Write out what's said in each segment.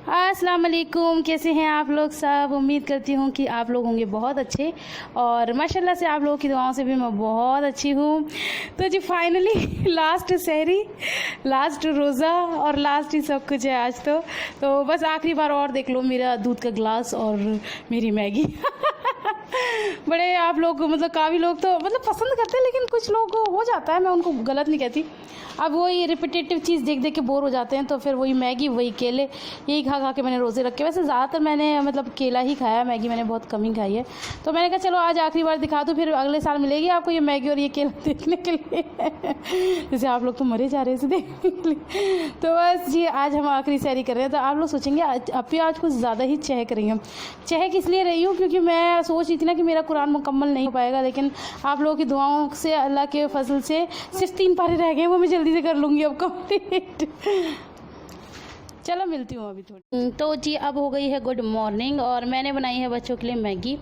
अस्सलाम वालेकुम, कैसे हैं आप लोग सब। उम्मीद करती हूँ कि आप लोग होंगे बहुत अच्छे और माशाल्लाह से आप लोगों की दुआओं से भी मैं बहुत अच्छी हूँ। तो जी फाइनली लास्ट सहरी, लास्ट रोज़ा और लास्ट ही सब कुछ है आज। तो बस आखिरी बार और देख लो मेरा दूध का गिलास और मेरी मैगी। बड़े आप लोग मतलब काफ़ी लोग तो मतलब पसंद करते हैं, लेकिन कुछ लोग हो जाता है, मैं उनको गलत नहीं कहती। अब वही रिपीटेटिव चीज़ देख देख के बोर हो जाते हैं, तो फिर वही मैगी वही केले यही खा खा के मैंने रोज़े रखे। वैसे ज़्यादातर मैंने मतलब केला ही खाया, मैगी मैंने बहुत कम ही खाई है। तो मैंने कहा चलो आज आखिरी बार दिखा दूँ, फिर अगले साल मिलेगी आपको ये मैगी और ये केला देखने के लिए। जैसे आप लोग तो मरे जा रहे हैं इसे देखने के लिए। तो बस जी आज हम आखिरी सैरी कर रहे हैं। तो आप लोग सोचेंगे अब आज कुछ ज़्यादा ही चहक रही हूँ। चहक इसलिए रही हूँ क्योंकि मैं सोच रही थी ना कि मेरा कुरान मुकम्मल नहीं हो पाएगा, लेकिन आप लोगों की दुआओं से, अल्लाह के फजल से सिर्फ 3 पारे रह गए, वो मैं जल्दी से कर लूँगी अब कंप्लीट। चलो मिलती हूँ अभी थोड़ी। तो जी अब हो गई है गुड मॉर्निंग और मैंने बनाई है बच्चों के लिए मैगी।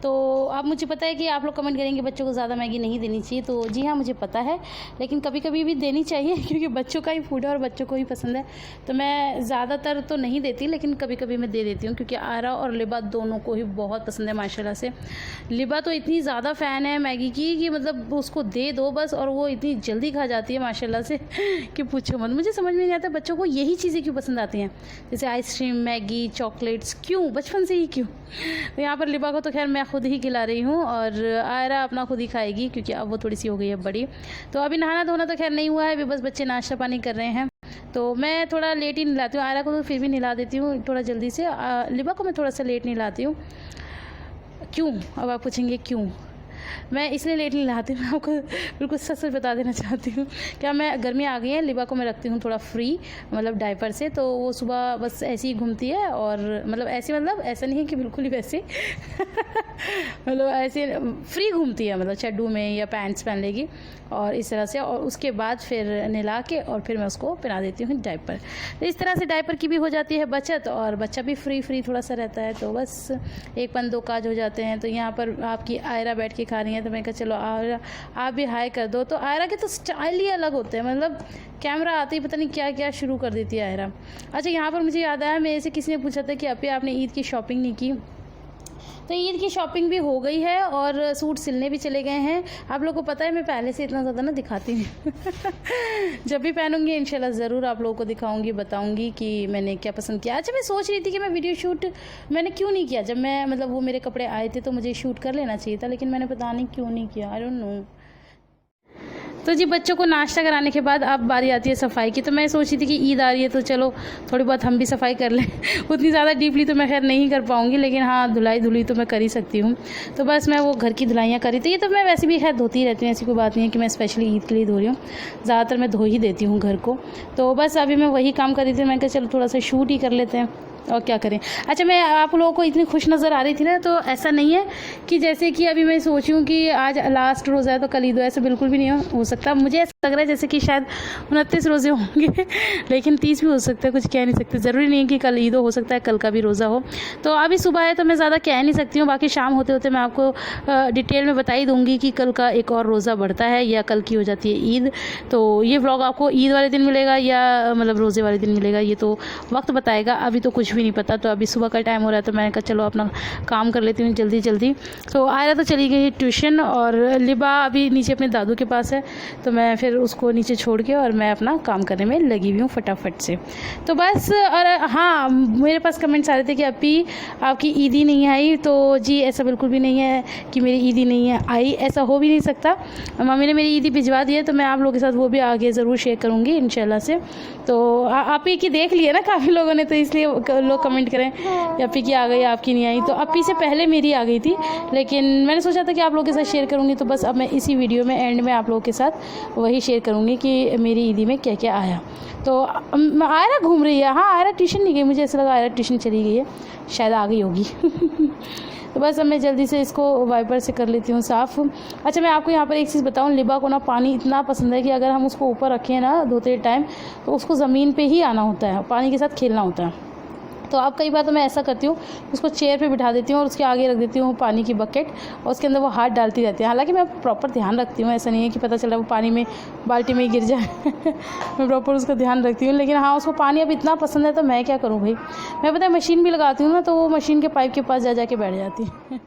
तो अब मुझे पता है कि आप लोग कमेंट करेंगे बच्चों को ज़्यादा मैगी नहीं देनी चाहिए। तो जी हाँ मुझे पता है, लेकिन कभी कभी भी देनी चाहिए क्योंकि बच्चों का ही फूड है और बच्चों को ही पसंद है। तो मैं ज़्यादातर तो नहीं देती, लेकिन कभी कभी मैं दे देती हूँ क्योंकि आरा और लिबा दोनों को ही बहुत पसंद है माशाल्लाह से। लिबा तो इतनी ज़्यादा फ़ैन है मैगी की कि मतलब उसको दे दो बस और वो इतनी जल्दी खा जाती है माशाल्लाह से कि पूछो मत। मुझे समझ में नहीं आता बच्चों को यही चीज़ें क्यों पसंद आती हैं, जैसे आइसक्रीम, मैगी, चॉकलेट्स, क्यों बचपन से ही क्यों। तो यहाँ पर लिबा को तो खैर मैं खुद ही खिला रही हूँ और आयरा अपना खुद ही खाएगी क्योंकि अब वो थोड़ी सी हो गई है बड़ी। तो अभी नहाना धोना तो खैर नहीं हुआ है, अभी बस बच्चे नाश्ता पानी कर रहे हैं। तो मैं थोड़ा लेट ही नहलाती हूँ, आयरा को तो फिर भी नहला देती हूँ थोड़ा जल्दी से। लिबा को मैं थोड़ा सा लेट नहलाती हूँ। क्यों, अब आप पूछेंगे क्यों मैं इसलिए लेट नहीं नहाती हूँ। मैं आपको बिल्कुल सच सच बता देना चाहती हूँ। क्या मैं गर्मी आ गई है, लिबा को मैं रखती हूँ थोड़ा फ्री मतलब डायपर से, तो वो सुबह बस ऐसे ही घूमती है और मतलब ऐसे मतलब ऐसा नहीं है कि बिल्कुल ही वैसे मतलब ऐसे फ्री घूमती है, मतलब चड्डू में या पैंट्स पहन लेगी और इस तरह से। और उसके बाद फिर नहला के और फिर मैं उसको पहना देती हूँ डायपर। तो इस तरह से डायपर की भी हो जाती है बचत और बच्चा भी फ्री थोड़ा सा रहता है। तो बस एक पन दो काज हो जाते हैं। तो यहाँ पर आपकी आयरा बैठ के खा रही है, तो मैंने कहा चलो आयरा आप भी हाय कर दो। तो आयरा के तो स्टाइल ही अलग होते हैं, मतलब कैमरा आते ही पता नहीं क्या क्या शुरू कर देती है आयरा। अच्छा यहाँ पर मुझे याद आया, मेरे से किसी ने पूछा था कि अभी आपने ईद की शॉपिंग नहीं की। तो ईद की शॉपिंग भी हो गई है और सूट सिलने भी चले गए हैं। आप लोगों को पता है मैं पहले से इतना ज़्यादा ना दिखाती नहीं। जब भी पहनूंगी इंशाल्लाह ज़रूर आप लोगों को दिखाऊंगी, बताऊंगी कि मैंने क्या पसंद किया। अच्छा मैं सोच रही थी कि मैं वीडियो शूट मैंने क्यों नहीं किया, जब मैं मतलब वो मेरे कपड़े आए थे तो मुझे शूट कर लेना चाहिए था, लेकिन मैंने पता नहीं क्यों नहीं किया, आई डोंट नो। तो जी बच्चों को नाश्ता कराने के बाद अब बारी आती है सफाई की। तो मैं सोच रही थी कि ईद आ रही है तो चलो थोड़ी बहुत हम भी सफाई कर लें। उतनी ज़्यादा डीपली तो मैं खैर नहीं कर पाऊँगी, लेकिन हाँ धुलाई तो मैं कर ही सकती हूँ। तो बस मैं वो घर की धुलाइयाँ करी। तो ये तो मैं वैसे भी खैर धोती ही रहती हूँ, ऐसी कोई बात नहीं है कि मैं स्पेशली ईद के लिए धो रही हूँ, ज़्यादातर मैं धो ही देती हूँ घर को। तो बस अभी मैं वही काम कर रही थी, मैं कहा चलो थोड़ा सा शूट ही कर लेते हैं और क्या करें। अच्छा मैं आप लोगों को इतनी खुश नज़र आ रही थी ना, तो ऐसा नहीं है कि जैसे कि अभी मैं सोची हूँ कि आज लास्ट रोज़ा है तो कल ईद हो, ऐसा बिल्कुल भी नहीं हो सकता। मुझे ऐसा लग रहा है जैसे कि शायद 29 रोज़े होंगे, लेकिन 30 भी हो सकता है, कुछ कह नहीं सकते। ज़रूरी नहीं है कि कल ईद हो सकता है कल का भी रोज़ा हो। तो अभी सुबह है तो मैं ज़्यादा कह नहीं सकती हूँ, बाकी शाम होते होते मैं आपको डिटेल में बता ही दूँगी कि कल का एक और रोज़ा बढ़ता है या कल की हो जाती है ईद। तो ये व्लॉग आपको ईद वाले दिन मिलेगा या मतलब रोज़े वाले दिन मिलेगा, ये तो वक्त बताएगा, अभी तो कुछ भी नहीं पता। तो अभी सुबह का टाइम हो रहा है तो मैंने कहा चलो अपना काम कर लेती हूँ जल्दी। तो आयरा तो चली गई ट्यूशन और लिबा अभी नीचे अपने दादू के पास है, तो मैं फिर उसको नीचे छोड़ के और मैं अपना काम करने में लगी हुई हूँ फटाफट से। तो बस और हाँ मेरे पास कमेंट्स आ रहे थे कि अभी आपकी ईदी नहीं आई। तो जी ऐसा बिल्कुल भी नहीं है कि मेरी ईदी नहीं है आई, ऐसा हो भी नहीं सकता। मम्मी ने मेरी ईदी भिजवा दी है, तो मैं आप लोगों के साथ वो भी आगे ज़रूर शेयर करूँगी इंशाल्लाह से। तो आप ही की देख लिए ना काफ़ी लोगों ने, तो इसलिए लोग कमेंट करें अपी की आ गई आपकी नहीं आई। तो अपी से पहले मेरी आ गई थी, लेकिन मैंने सोचा था कि आप लोगों के साथ शेयर करूँगी। तो बस अब मैं इसी वीडियो में एंड में आप लोगों के साथ वही शेयर करूँगी कि मेरी ईदी में क्या क्या आया। तो आयरा घूम रही है, हाँ आयरा ट्यूशन नहीं गई, मुझे ऐसा लगा आयरा ट्यूशन चली गई है, शायद आ गई होगी। तो बस अब मैं जल्दी से इसको वाइपर से कर लेती हूँ साफ़। अच्छा मैं आपको यहाँ पर एक चीज़ बताऊँ, लिबा को ना पानी इतना पसंद है कि अगर हम उसको ऊपर रखें ना धोते टाइम तो उसको ज़मीन पे ही आना होता है, पानी के साथ खेलना होता है। तो अब कई बार तो मैं ऐसा करती हूँ, उसको चेयर पे बिठा देती हूँ और उसके आगे रख देती हूँ पानी की बकेट और उसके अंदर वो हाथ डालती रहती है। हालांकि मैं प्रॉपर ध्यान रखती हूँ, ऐसा नहीं है कि पता चला वो पानी में बाल्टी में ही गिर जाए मैं प्रॉपर उसका ध्यान रखती हूँ। लेकिन हाँ, उसको पानी अब इतना पसंद है तो मैं क्या करूँ भाई। मैं पता है मशीन भी लगाती हूँ ना, तो वो मशीन के पाइप के पास जा के बैठ जाती है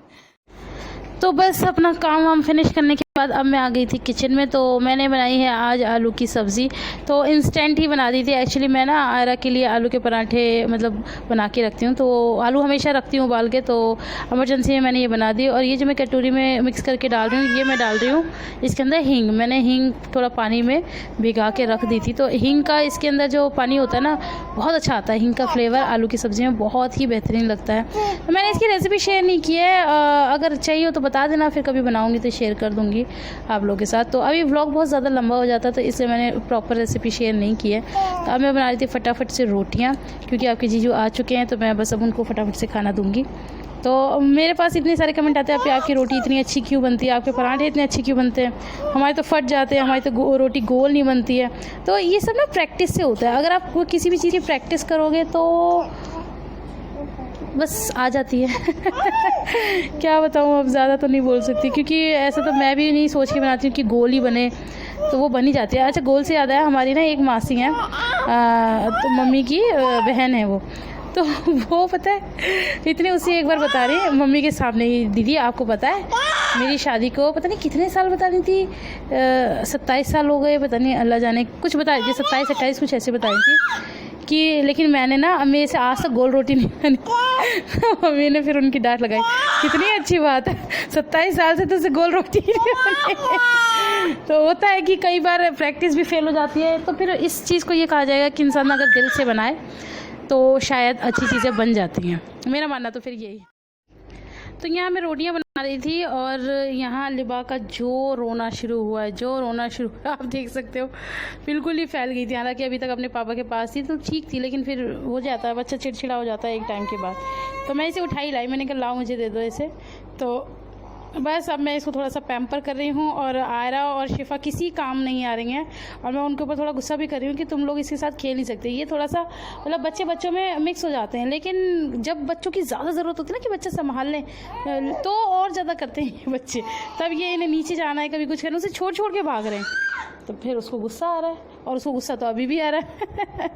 तो बस अपना काम वाम फिनिश करने के बाद अब मैं आ गई थी किचन में। तो मैंने बनाई है आज आलू की सब्ज़ी। तो इंस्टेंट ही बना दी थी। एक्चुअली मैं ना आयरा के लिए आलू के पराठे मतलब बना के रखती हूँ, तो आलू हमेशा रखती हूँ उबाल के, तो इमरजेंसी में मैंने ये बना दी। और ये जो मैं कटोरी में मिक्स करके डाल रही हूँ, ये मैं डाल रही हूँ इसके अंदर हींग। मैंने हींग थोड़ा पानी में भिगा के रख दी थी। तो हींग का इसके अंदर जो पानी होता है ना, बहुत अच्छा आता है। हींग का फ्लेवर आलू की सब्ज़ी में बहुत ही बेहतरीन लगता है। तो मैंने इसकी रेसिपी शेयर नहीं की है, अगर चाहिए हो तो बता देना, फिर कभी बनाऊँगी तो शेयर कर दूँगी आप लोगों के साथ। तो अभी व्लॉग बहुत ज़्यादा लंबा हो जाता, तो इसलिए मैंने प्रॉपर रेसिपी शेयर नहीं की है। तो अब मैं बना रही थी फटाफट से रोटियाँ, क्योंकि आपके जीजू आ चुके हैं, तो मैं बस अब उनको फटाफट से खाना दूँगी। तो मेरे पास इतने सारे कमेंट आते हैं, आपकी रोटी इतनी अच्छी क्यों बनती है, आपके पराठे इतने अच्छे क्यों बनते हैं, हमारे तो फट जाते हैं, हमारी तो रोटी गोल नहीं बनती है। तो ये सब ना प्रैक्टिस से होता है। अगर आप किसी भी चीज़ की प्रैक्टिस करोगे तो बस आ जाती है क्या बताऊँ, अब ज़्यादा तो नहीं बोल सकती, क्योंकि ऐसा तो मैं भी नहीं सोच के बनाती हूँ कि गोल ही बने, तो वो बन ही जाती है। अच्छा, गोल से याद आया, हमारी ना एक मासी है, तो मम्मी की बहन है वो, तो वो पता है इतने उसे एक बार बता रही है मम्मी के सामने ही, दीदी आपको पता है मेरी शादी को पता नहीं कितने साल बता रही थी, 27 साल हो गए, पता नहीं अल्लाह जाने कुछ बता रही थी, 27-28 कुछ ऐसे बता रही थी कि, लेकिन मैंने ना मेरे से आज तक गोल रोटी नहीं बनी मम्मी ने फिर उनकी डांट लगाई, कितनी अच्छी बात है, 27 साल से तो उसे गोल रोटी नहीं बनी तो होता है कि कई बार प्रैक्टिस भी फेल हो जाती है। तो फिर इस चीज़ को ये कहा जाएगा कि इंसान अगर दिल से बनाए तो शायद अच्छी चीज़ें बन जाती हैं, मेरा मानना तो फिर यही। तो यहाँ मैं रोटियाँ बना रही थी और यहाँ लिबा का जो रोना शुरू हुआ है, आप देख सकते हो, बिल्कुल ही फैल गई थी। हालांकि अभी तक अपने पापा के पास थी तो ठीक थी, लेकिन फिर हो जाता है, बच्चा चिड़चिड़ा हो जाता है एक टाइम के बाद। तो मैं इसे उठाई लाई, मैंने कहा लाओ मुझे दे दो इसे। तो बस अब मैं इसको थोड़ा सा पैम्पर कर रही हूँ, और आयरा और शिफा किसी काम नहीं आ रही हैं, और मैं उनके ऊपर थोड़ा गुस्सा भी कर रही हूँ कि तुम लोग इसके साथ खेल नहीं सकते। ये थोड़ा सा मतलब बच्चों में मिक्स हो जाते हैं, लेकिन जब बच्चों की ज़्यादा ज़रूरत होती है ना कि बच्चा संभाल लें, तो और ज़्यादा करते हैं ये बच्चे। तब ये इन्हें नीचे जाना है, कभी कुछ करना, उसे छोड़ के भाग रहे हैं, तो फिर उसको गुस्सा आ रहा है, और उसको गुस्सा तो अभी भी आ रहा है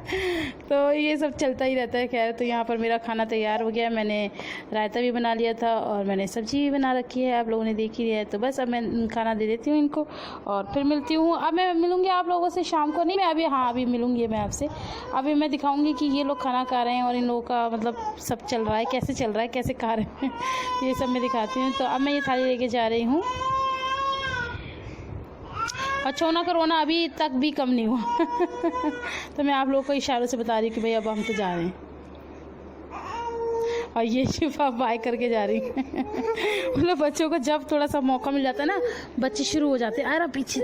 तो ये सब चलता ही रहता है। खैर, तो यहाँ पर मेरा खाना तैयार हो गया, मैंने रायता भी बना लिया था और मैंने सब्जी भी बना रखी है, आप लोगों ने देख ही लिया है। तो बस अब मैं खाना दे देती हूँ इनको और फिर मिलती हूँ। अब मैं मिलूँगी आप लोगों से शाम को, नहीं मैं अभी, हाँ अभी मिलूँगी मैं आपसे। अभी मैं दिखाऊँगी कि ये लोग खाना खा रहे हैं और इन लोगों का मतलब सब चल रहा है, कैसे चल रहा है, कैसे खा रहे हैं ये सब मैं दिखाती हूँ। तो अब मैं ये थाली लेके जा रही हूँ, और छोना का रोना अभी तक भी कम नहीं हुआ तो मैं आप लोगों को इशारों से बता रही हूँ कि भाई अब हम तो जा रहे हैं, और ये शिफा बाय करके जा रही है मतलब बच्चों को जब थोड़ा सा मौका मिल जाता है ना, बच्चे शुरू हो जाते हैं, अरे पीछे।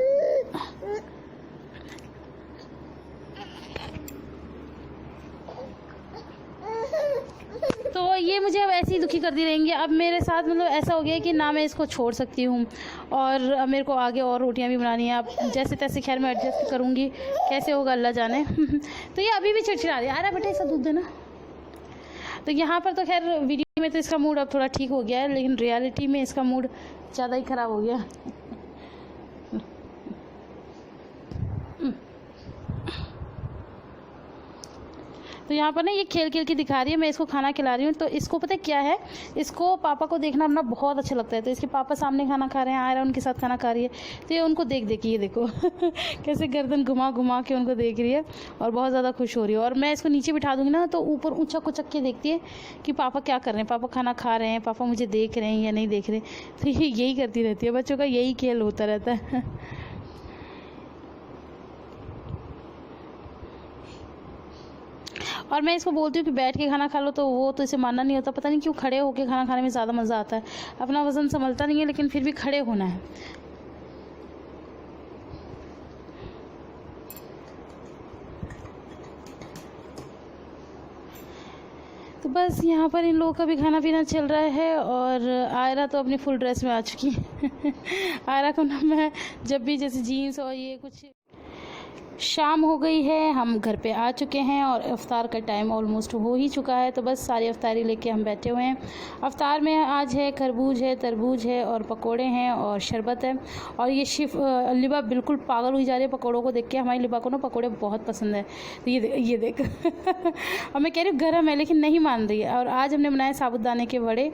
तो ये मुझे अब ऐसे ही दुखी करती रहेंगी। अब मेरे साथ मतलब ऐसा हो गया कि ना मैं इसको छोड़ सकती हूँ, और अब मेरे को आगे और रोटियां भी बनानी है। अब जैसे तैसे खैर मैं एडजस्ट करूँगी, कैसे होगा अल्लाह जाने तो ये अभी भी चिड़चिड़ा रही है, अरे बेटा इसका दूध देना। तो यहाँ पर तो खैर वीडियो में तो इसका मूड अब थोड़ा ठीक हो गया है, लेकिन रियलिटी में इसका मूड ज़्यादा ही ख़राब हो गया तो यहाँ पर ना ये खेल के दिखा रही है, मैं इसको खाना खिला रही हूँ। तो इसको पता है क्या है, इसको पापा को देखना अपना बहुत अच्छा लगता है। तो इसके पापा सामने खाना खा रहे हैं, आयरा उनके साथ खाना खा रही है, तो ये उनको देख के ये देखो कैसे गर्दन घुमा के उनको देख रही है और बहुत ज़्यादा खुश हो रही है। और मैं इसको नीचे बिठा दूँगी ना, तो ऊपर ऊँचा कुचक के देखती है कि पापा क्या कर रहे हैं, पापा खाना खा रहे हैं, पापा मुझे देख रहे हैं या नहीं देख रहे। तो ये यही करती रहती है, बच्चों का यही खेल होता रहता है और मैं इसको बोलती हूँ कि बैठ के खाना खा लो, तो वो तो इसे मानना नहीं होता। पता नहीं क्यों खड़े होके खाना खाने में ज़्यादा मज़ा आता है। अपना वज़न संभलता नहीं है, लेकिन फिर भी खड़े होना है। तो बस यहाँ पर इन लोगों का भी खाना पीना चल रहा है, और आयरा तो अपनी फुल ड्रेस में आ चुकी है आयरा को ना मैं जब भी जैसे जीन्स और ये कुछ शाम हो गई है, हम घर पे आ चुके हैं और इफ्तार का टाइम ऑलमोस्ट हो ही चुका है। तो बस सारी इफ्तारी लेके हम बैठे हुए हैं। इफ्तार में आज है खरबूज है, तरबूज है और पकोड़े हैं और शरबत है। और ये लिबा बिल्कुल पागल हुई जा रही है पकोड़ों को देख के। हमारी लिबा को ना पकोड़े बहुत पसंद है। तो ये देख और मैं कह रही हूँ गर्म है लेकिन नहीं मान रही है। और आज हमने बनाए साबुदाने के वड़े,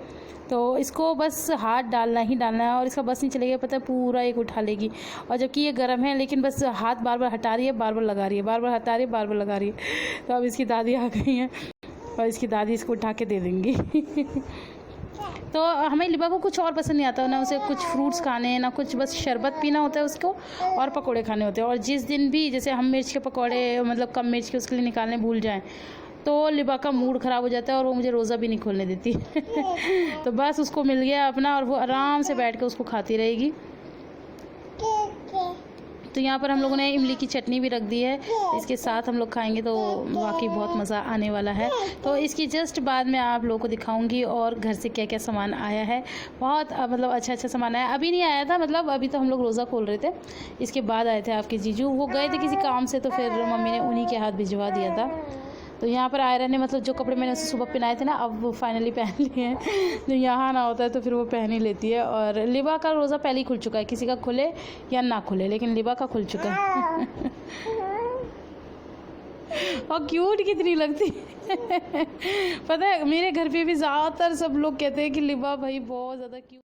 तो इसको बस हाथ डालना ही डालना है और इसका बस नहीं चलेगा, पता है पूरा एक उठा लेगी। और जबकि ये गर्म है लेकिन बस हाथ बार बार हटा रही है, बार बार लगा रही है, बार बार हटा रही है, बार बार लगा रही है। तो अब इसकी दादी आ गई हैं और इसकी दादी इसको उठा के दे देंगी। तो हमें लिबा को कुछ और पसंद नहीं आता, ना उसे कुछ फ्रूट्स खाने हैं ना कुछ, बस शरबत पीना होता है उसको और पकोड़े खाने होते हैं। और जिस दिन भी जैसे हम मिर्च के पकोड़े मतलब कम मिर्च के उसके लिए निकालने भूल जाएं तो लिबा का मूड ख़राब हो जाता है और वो मुझे रोज़ा भी नहीं खोलने देती। तो बस उसको मिल गया अपना और वो आराम से बैठ के उसको खाती रहेगी। तो यहाँ पर हम लोगों ने इमली की चटनी भी रख दी है, इसके साथ हम लोग खाएंगे तो वाकई बहुत मज़ा आने वाला है। तो इसकी जस्ट बाद में आप लोगों को दिखाऊंगी और घर से क्या क्या सामान आया है। बहुत मतलब अच्छा सामान आया, अभी नहीं आया था, मतलब अभी तो हम लोग रोज़ा खोल रहे थे, इसके बाद आए थे आपके जीजू। वो गए थे किसी काम से तो फिर मम्मी ने उन्हीं के हाथ भिजवा दिया था। तो यहाँ पर आयरन ने मतलब जो कपड़े मैंने उसे सुबह पहनाए थे ना, अब वो फाइनली पहन लिए हैं। जो यहाँ ना होता है तो फिर वो पहन ही लेती है। और लिबा का रोज़ा पहले ही खुल चुका है, किसी का खुले या ना खुले, लेकिन लिबा का खुल चुका है। और क्यूट कितनी लगती है। पता है मेरे घर पे भी ज़्यादातर सब लोग कहते हैं कि लिबा भाई बहुत ज़्यादा क्यूट।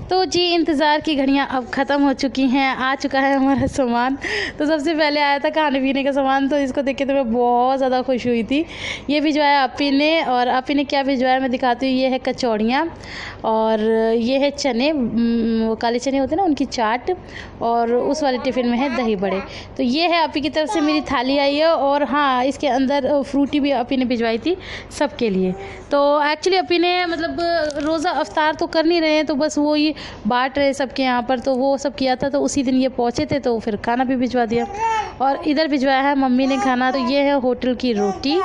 तो जी इंतज़ार की घड़ियाँ अब ख़त्म हो चुकी हैं, आ चुका है हमारा सामान। तो सबसे पहले आया था खाने पीने का सामान, तो इसको देख के तो मैं बहुत ज़्यादा खुश हुई थी। ये भिजवाया अपी ने, और अपी ने क्या भिजवाया मैं दिखाती हूँ। ये है कचौड़ियाँ और ये है चने, वो काले चने होते हैं ना उनकी चाट, और उस वाले टिफ़िन में है दही बड़े। तो ये है अपी की तरफ से मेरी थाली आई है। और हाँ, इसके अंदर फ्रूटी भी अपी ने भिजवाई थी सबके लिए। तो एक्चुअली अपी ने मतलब रोज़ा अफ्तार तो कर नहीं रहे हैं, तो बस वो ही बांट रहे सबके यहाँ पर, तो वो सब किया था। तो उसी दिन ये पहुँचे थे तो फिर खाना भी भिजवा दिया। और इधर भिजवाया है मम्मी ने खाना, तो ये है होटल की रोटी।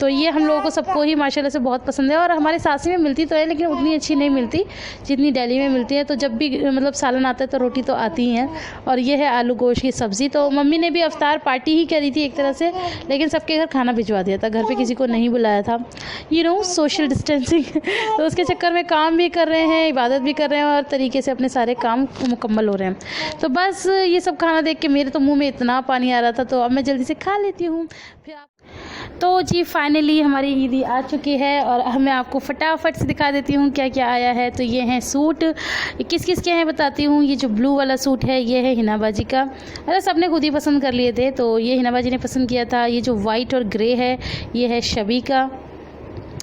तो ये हम लोगों को सबको ही माशाल्लाह से बहुत पसंद है। और हमारे सासी में मिलती तो है लेकिन उतनी अच्छी नहीं मिलती जितनी दिल्ली में मिलती है। तो जब भी मतलब सालन आता है तो रोटी तो आती ही है। और ये है आलू गोश्त की सब्ज़ी। तो मम्मी ने भी अफ्तार पार्टी ही करी थी एक तरह से, लेकिन सबके घर खाना भिजवा दिया था, घर पे किसी को नहीं बुलाया था। Social distancing. तो उसके चक्कर में काम भी कर रहे हैं, इबादत भी कर रहे हैं और तरीके से अपने सारे काम मुकम्मल हो रहे हैं। तो बस ये सब खाना देख के मेरे तो मुँह में इतना पानी आ रहा था, तो अब मैं जल्दी से खा लेती हूँ। फिर तो जी फाइनली हमारी ईदी आ चुकी है और मैं आपको फटाफट से दिखा देती हूँ क्या क्या आया है। तो ये हैं सूट, किस किस के हैं बताती हूँ। ये जो ब्लू वाला सूट है ये है हिना बाजी का, अरे सबने खुद ही पसंद कर लिए थे, तो ये हिना बाजी ने पसंद किया था। ये जो वाइट और ग्रे है ये है शबी का,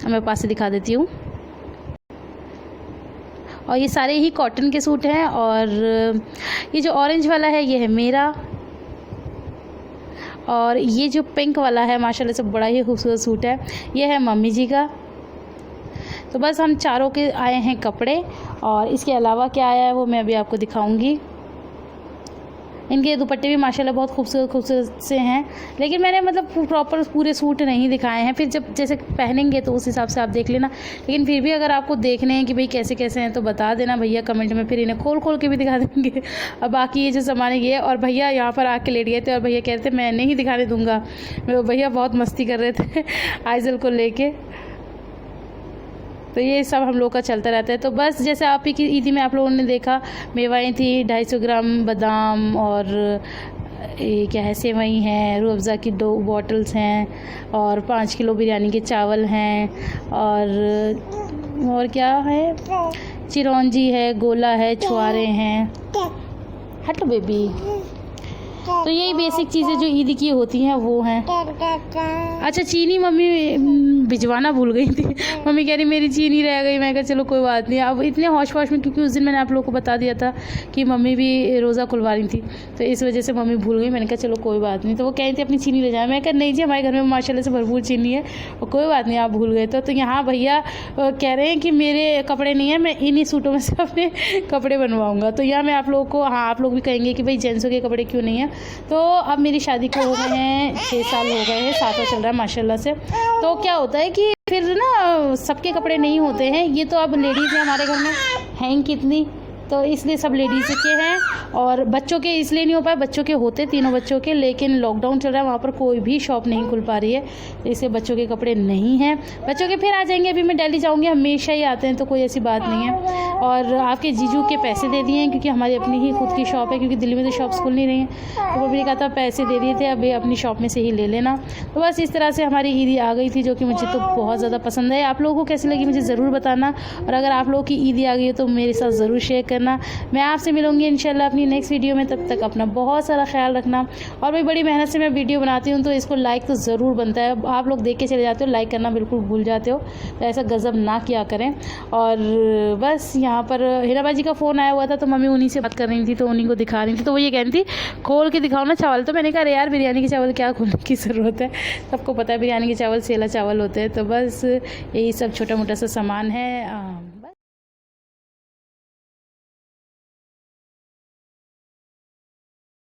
मैं पास से दिखा देती हूँ। और ये सारे ही कॉटन के सूट हैं। और ये जो ऑरेंज वाला है ये है मेरा, और ये जो पिंक वाला है माशाल्लाह से बड़ा ही खूबसूरत सूट है, ये है मम्मी जी का। तो बस हम चारों के आए हैं कपड़े, और इसके अलावा क्या आया है वो मैं अभी आपको दिखाऊंगी। इनके दुपट्टे भी माशाल्लाह बहुत खूबसूरत से हैं, लेकिन मैंने मतलब प्रॉपर पूरे सूट नहीं दिखाए हैं, फिर जब जैसे पहनेंगे तो उस हिसाब से आप देख लेना। लेकिन फिर भी अगर आपको देखने हैं कि भाई कैसे कैसे हैं तो बता देना भैया कमेंट में, फिर इन्हें खोल के भी दिखा देंगे। और बाकी ये जो सामान ये है, और भैया यहाँ पर आके लेट गए थे और भैया कह रहे थे मैं नहीं दिखाने दूँगा। भैया बहुत मस्ती कर रहे थे आइजल को लेके। तो ये सब हम लोग का चलता रहता है। तो बस जैसे आप ही की ईदी में आप लोगों ने देखा, मेवाएँ थी 250 ग्राम बादाम, और ये क्या है सेवई हैं, रूह अफ़ज़ा की 2 बॉटल्स हैं, और 5 किलो बिरयानी के चावल हैं, और क्या है चिरौंजी है, गोला है, छुआरे हैं। हटो बेबी। तो यही बेसिक चीज़ें जो ईद की होती हैं वो हैं। अच्छा चीनी मम्मी भिजवाना भूल गई थी। मम्मी कह रही मेरी चीनी रह गई। मैं कहा चलो कोई बात नहीं। अब इतने हौश में, क्योंकि उस दिन मैंने आप लोगों को बता दिया था कि मम्मी भी रोज़ा खुलवा रही थी, तो इस वजह से मम्मी भूल गई। मैंने कहा चलो कोई बात नहीं। तो वो कह रही थी अपनी चीनी ले जाए। मैं कहा नहीं जी हमारे घर में माशाल्लाह से भरपूर चीनी है, और कोई बात नहीं आप भूल गए। तो यहाँ भैया कह रहे हैं कि मेरे कपड़े नहीं है, मैं इन्हीं सूटों में से अपने कपड़े बनवाऊँगा। तो यहाँ मैं आप लोगों को, हाँ आप लोग भी कहेंगे कि भाई जेंट्सों के कपड़े क्यों नहीं है। तो अब मेरी शादी को हो गए हैं 6 साल हो गए हैं, 7वां चल रहा है माशाल्लाह से। तो क्या होता है कि फिर ना सबके कपड़े नहीं होते हैं। ये तो अब लेडीज़ हैं हमारे घर में हैं कितनी, तो इसलिए सब लेडीज़ के हैं। और बच्चों के इसलिए नहीं हो पाए, बच्चों के होते तीनों बच्चों के, लेकिन लॉकडाउन चल रहा है, वहाँ पर कोई भी शॉप नहीं खुल पा रही है, इसलिए बच्चों के कपड़े नहीं हैं। बच्चों के फिर आ जाएंगे, अभी मैं दिल्ली जाऊँगी, हमेशा ही आते हैं, तो कोई ऐसी बात नहीं है। और आपके जीजू के पैसे दे दिए हैं, क्योंकि हमारी अपनी ही खुद की शॉप है, क्योंकि दिल्ली में तो शॉप्स खुल नहीं रही हैं, तो वो भी कहा था पैसे दे दिए थे, अभी अपनी शॉप में से ही ले लेना। तो बस इस तरह से हमारी ईदी आ गई थी, जो कि मुझे तो बहुत ज़्यादा पसंद है। आप लोगों को कैसी लगी मुझे ज़रूर बताना, और अगर आप लोगों की ईदी आ गई है तो मेरे साथ ज़रूर शेयर करना। मैं आपसे मिलूँगी इंशाल्लाह अपनी नेक्स्ट वीडियो में, तब तक अपना बहुत सारा ख्याल रखना। और भाई बड़ी मेहनत से मैं वीडियो बनाती हूँ, तो इसको लाइक तो ज़रूर बनता है। आप लोग देख के चले जाते हो, लाइक करना बिल्कुल भूल जाते हो, तो ऐसा गज़ब ना किया करें। और बस यहाँ पर हीरा बाजी का फ़ोन आया हुआ था, तो मम्मी उन्हीं से बात कर रही थी, तो उन्हीं को दिखा रही थी, तो वो ये कह रही थी खोल के दिखाओ ना चावल। तो मैंने कहा अरे यार बिरयानी के चावल क्या खोलने की ज़रूरत है, सबको पता है बिरयानी के चावल सेला चावल होते हैं। तो बस यही सब छोटा मोटा सा सामान है।